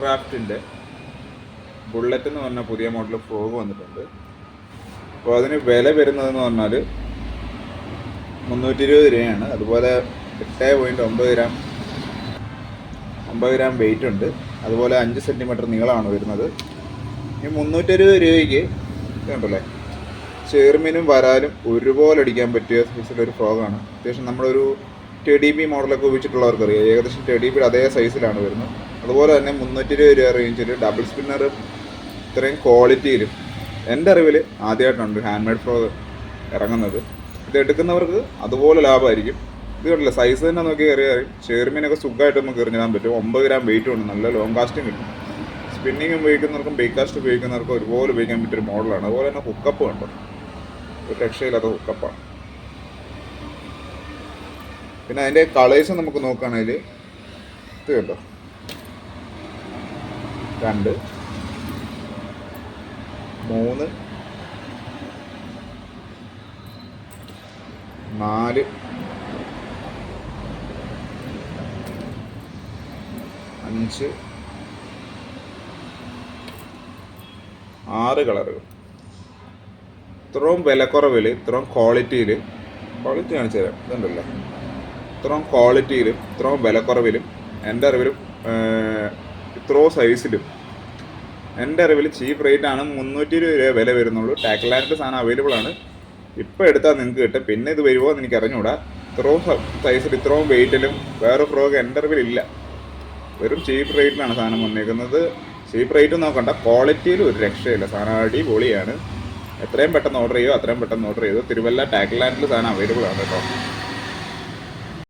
ക്രാഫ്റ്റിൻ്റെ bullet എന്ന് പറഞ്ഞ പുതിയ മോഡൽ ഫ്രോഗ് വന്നിട്ടുണ്ട്. അപ്പോൾ അതിന് വില വരുന്നതെന്ന് പറഞ്ഞാൽ 320 രൂപയാണ്. അതുപോലെ 8.9 ഗ്രാം 9 ഗ്രാം വെയിറ്റ് ഉണ്ട്. അതുപോലെ 5 സെൻറ്റിമീറ്റർ നീളമാണ് വരുന്നത്. ഈ 320 രൂപയ്ക്ക് കണ്ടല്ലേ, ചേർമീനും വരാലും ഒരുപോലെ അടിക്കാൻ പറ്റിയ സൈസിലൊരു ഫ്രോഗാണ്. അത്യാവശ്യം നമ്മളൊരു TDP മോഡലൊക്കെ ഉപയോഗിച്ചിട്ടുള്ളവർക്ക് അറിയാം, ഏകദേശം TDP അതേ സൈസിലാണ് വരുന്നത്. അതുപോലെ തന്നെ 320 രൂപ റേഞ്ചിൽ ഡബിൾ സ്പിന്നർ ഇത്രയും ക്വാളിറ്റിയിലും എൻ്റെ അറിവിൽ ആദ്യമായിട്ടുണ്ട് ഹാൻഡ് മെയ്ഡ് ഫ്രോഗ് ഇറങ്ങുന്നത്. ഇത് എടുക്കുന്നവർക്ക് അതുപോലെ ലാഭമായിരിക്കും. ഇത് കണ്ടില്ല, സൈസ് തന്നെ നോക്കി അറിയാം. ചേർമീനൊക്കെ സുഖമായിട്ട് നമുക്ക് എറിഞ്ഞിടാൻ പറ്റും. 9 ഗ്രാം വെയിറ്റും ഉണ്ട്, നല്ല ലോങ് കാസ്റ്റും കിട്ടും. സ്പിന്നിങ് ഉപയോഗിക്കുന്നവർക്കും ബേക്ക് കാസ്റ്റ് ഉപയോഗിക്കുന്നവർക്കും ഒരുപോലെ ഉപയോഗിക്കാൻ പറ്റിയൊരു മോഡലാണ്. അതുപോലെ തന്നെ ഹുക്കപ്പ് കണ്ടോ, ഒരു രക്ഷയില്ലാത്ത ഹുക്കപ്പാണ്. പിന്നെ അതിൻ്റെ കളേഴ്സ് നമുക്ക് നോക്കുകയാണെങ്കിൽ ഇത് കണ്ടോ, 2, 3, 4, 5, 6 കളറുകൾ. ഇത്രയും വിലക്കുറവിൽ, ഇത്രയും ക്വാളിറ്റി കാണിച്ചു തരാം. ഇതുണ്ടല്ലോ, ഇത്രയും ക്വാളിറ്റിയിലും ഇത്രയും വിലക്കുറവിലും എൻ്റെ അറിവിലും ഇത്രയും സൈസിലും എൻ്റെ അറിവിൽ ചീപ്പ് റേറ്റാണ്. 320 രൂപ വില വരുന്നുള്ളൂ. ടാക്ലാൻഡ് സാധനം അവൈലബിൾ ആണ്. ഇപ്പോൾ എടുത്താൽ നിങ്ങൾക്ക് കിട്ടും. പിന്നെ ഇത് വരുമോ എന്ന് എനിക്ക് അറിഞ്ഞുകൂടാ. ഇത്രയും സൈസിൽ ഇത്രയും വെയിറ്റിലും വേറെ ഫ്രോഗ് എൻ്റെ അറിവിലില്ല. വെറും ചീപ്പ് റേറ്റിലാണ് സാധനം വന്നേക്കുന്നത്. ചീപ്പ് റേറ്റ് നോക്കണ്ട, ക്വാളിറ്റിയിൽ ഒരു രക്ഷയില്ല. സാധനം അടിപൊളിയാണ്. എത്രയും പെട്ടെന്ന് ഓർഡർ ചെയ്യുമോ അത്രയും പെട്ടെന്ന് ഓർഡർ ചെയ്തു. തിരുവല്ല ടാക്ലാൻഡിൽ സാധനം അവൈലബിൾ ആണ് കേട്ടോ.